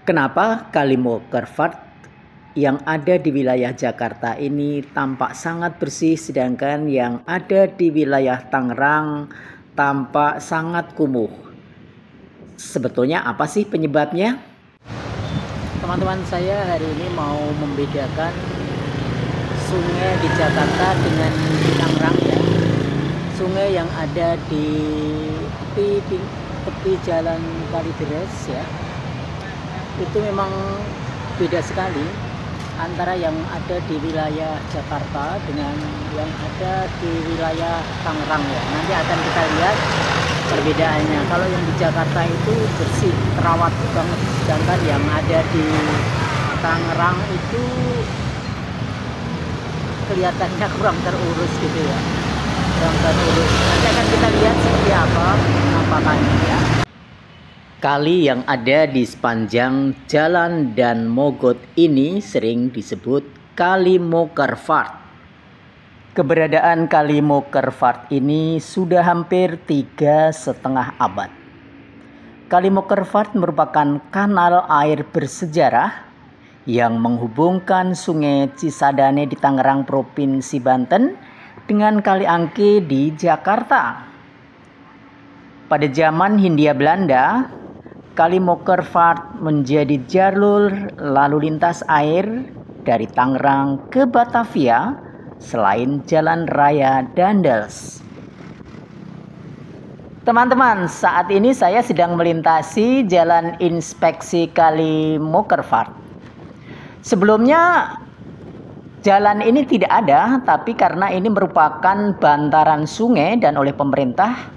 Kenapa Kali Mokervard yang ada di wilayah Jakarta ini tampak sangat bersih, sedangkan yang ada di wilayah Tangerang tampak sangat kumuh? Sebetulnya apa sih penyebabnya? Teman-teman, saya hari ini mau membedakan sungai di Jakarta dengan di Tangerang ya. Sungai yang ada di tepi jalan Kalideres ya, itu memang beda sekali antara yang ada di wilayah Jakarta dengan yang ada di wilayah Tangerang ya. Nanti akan kita lihat perbedaannya. Kalau yang di Jakarta itu bersih, terawat banget, sedangkan yang ada di Tangerang itu kelihatannya kurang terurus gitu ya, kurang terurus. Nanti akan kita lihat seperti apa penampakannya ya. Kali yang ada di sepanjang Jalan Dan Mogot ini sering disebut Kali Mokervard. Keberadaan Kali Mokervard ini sudah hampir 3,5 abad. Kali Mokervard merupakan kanal air bersejarah yang menghubungkan Sungai Cisadane di Tangerang, Provinsi Banten dengan Kali Angke di Jakarta. Pada zaman Hindia Belanda, Kali Mokervard menjadi jalur lalu lintas air dari Tangerang ke Batavia selain Jalan Raya Daendels. Teman-teman, saat ini saya sedang melintasi Jalan Inspeksi Kali Mokervard. Sebelumnya jalan ini tidak ada, tapi karena ini merupakan bantaran sungai dan oleh pemerintah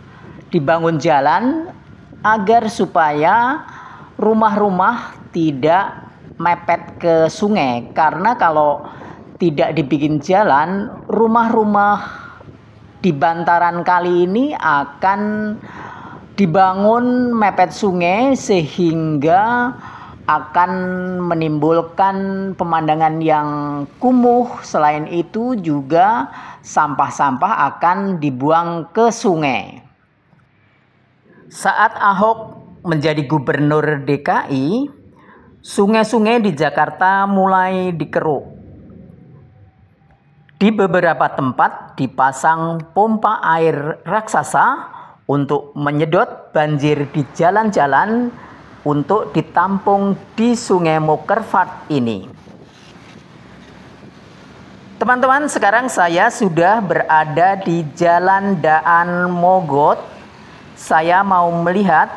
dibangun jalan agar supaya rumah-rumah tidak mepet ke sungai. Karena kalau tidak dibikin jalan, rumah-rumah di bantaran kali ini akan dibangun mepet sungai sehingga akan menimbulkan pemandangan yang kumuh. Selain itu juga sampah-sampah akan dibuang ke sungai. Saat Ahok menjadi gubernur DKI, sungai-sungai di Jakarta mulai dikeruk. Di beberapa tempat dipasang pompa air raksasa untuk menyedot banjir di jalan-jalan untuk ditampung di Sungai Mokervard ini. Teman-teman, sekarang saya sudah berada di Jalan Daan Mogot. Saya mau melihat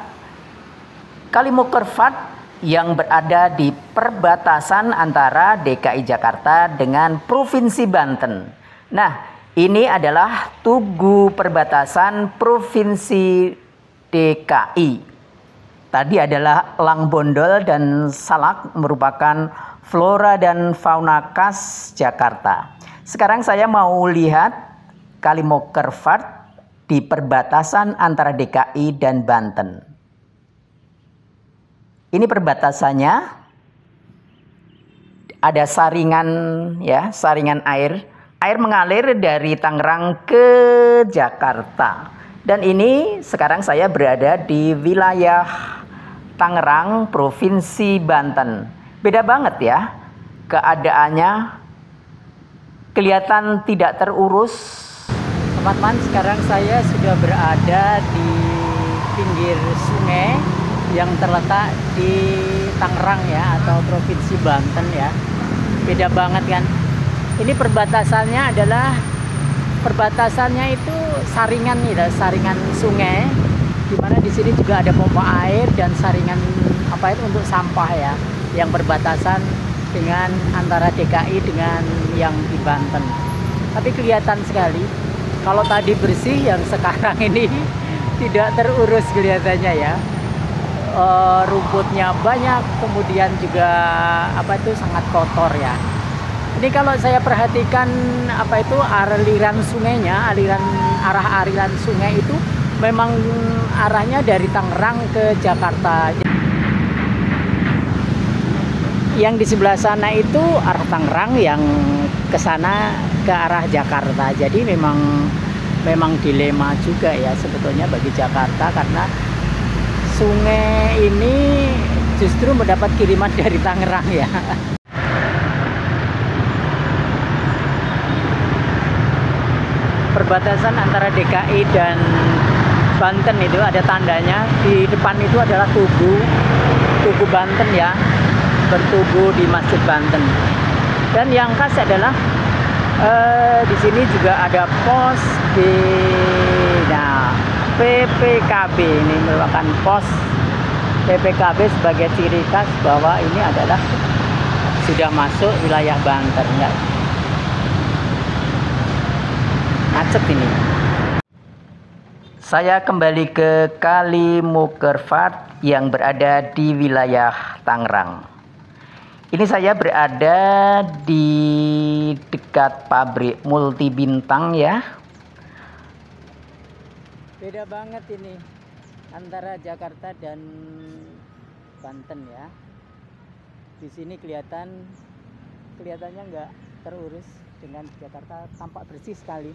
Kali Mokervard yang berada di perbatasan antara DKI Jakarta dengan Provinsi Banten. Nah, ini adalah tugu perbatasan Provinsi DKI. Tadi adalah Elang Bondol dan Salak, merupakan flora dan fauna khas Jakarta. Sekarang saya mau lihat Kali Mokervard di perbatasan antara DKI dan Banten. Ini perbatasannya, ada saringan ya, saringan air. Air mengalir dari Tangerang ke Jakarta. Dan ini sekarang saya berada di wilayah Tangerang, Provinsi Banten. Beda banget ya keadaannya, kelihatan tidak terurus. Teman-teman, sekarang saya sudah berada di pinggir sungai yang terletak di Tangerang ya, atau Provinsi Banten ya. Beda banget kan. Ini perbatasannya adalah, perbatasannya itu saringan nih, saringan sungai, dimana di sini juga ada pompa air dan saringan apa itu untuk sampah ya, yang berbatasan dengan antara DKI dengan yang di Banten. Tapi kelihatan sekali, kalau tadi bersih, yang sekarang ini tidak terurus kelihatannya ya. Rumputnya banyak, kemudian juga apa itu sangat kotor ya. Ini kalau saya perhatikan apa itu aliran sungainya, arah aliran sungai itu memang arahnya dari Tangerang ke Jakarta. Yang di sebelah sana itu arah Tangerang, yang ke sana ke arah Jakarta. Jadi memang dilema juga ya sebetulnya bagi Jakarta, karena sungai ini justru mendapat kiriman dari Tangerang ya. Perbatasan antara DKI dan Banten itu ada tandanya. Di depan itu adalah Tugu Banten ya, bertugu di Masjid Banten. Dan yang khas adalah di sini juga ada pos di PPKB. Ini merupakan pos PPKB sebagai ciri khas bahwa ini adalah sudah masuk wilayah Banten ya. Macet ini. Saya kembali ke Kali Mukerfat yang berada di wilayah Tangerang. Ini saya berada di dekat pabrik multi bintang ya. Beda banget ini antara Jakarta dan Banten ya. Di sini kelihatannya nggak terurus dengan Jakarta, tampak bersih sekali.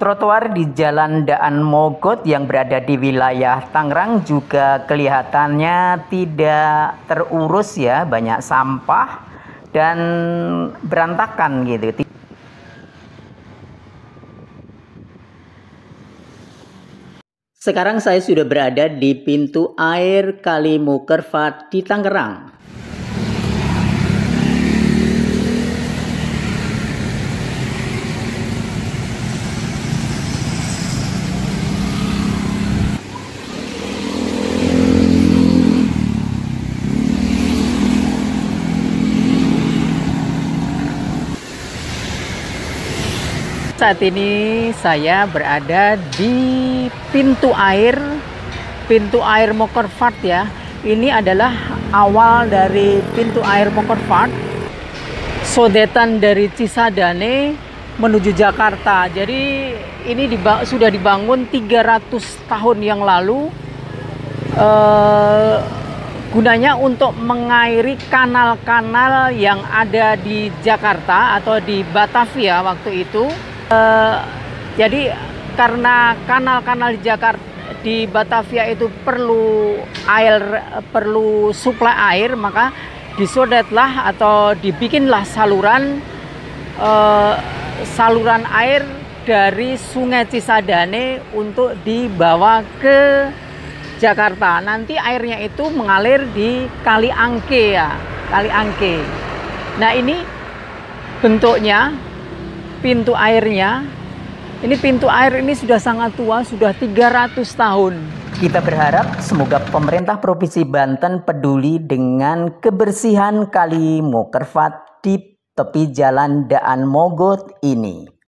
Trotoar di Jalan Daan Mogot yang berada di wilayah Tangerang juga kelihatannya tidak terurus ya, banyak sampah dan berantakan gitu. Sekarang saya sudah berada di pintu air Kali Mukerfat di Tangerang. Saat ini saya berada di pintu air Mukerfat ya. Ini adalah awal dari pintu air Mukerfat, sodetan dari Cisadane menuju Jakarta. Jadi ini sudah dibangun 300 tahun yang lalu, gunanya untuk mengairi kanal-kanal yang ada di Jakarta atau di Batavia waktu itu. Jadi karena kanal-kanal di Jakarta, di Batavia itu perlu suplai air, maka disodetlah atau dibikinlah saluran air dari Sungai Cisadane untuk dibawa ke Jakarta. Nanti airnya itu mengalir di Kali Angke ya, Kali Angke. Nah ini bentuknya, pintu airnya. Ini pintu air ini sudah sangat tua, sudah 300 tahun. Kita berharap semoga pemerintah Provinsi Banten peduli dengan kebersihan Kali Mukerfat di tepi Jalan Daan Mogot ini.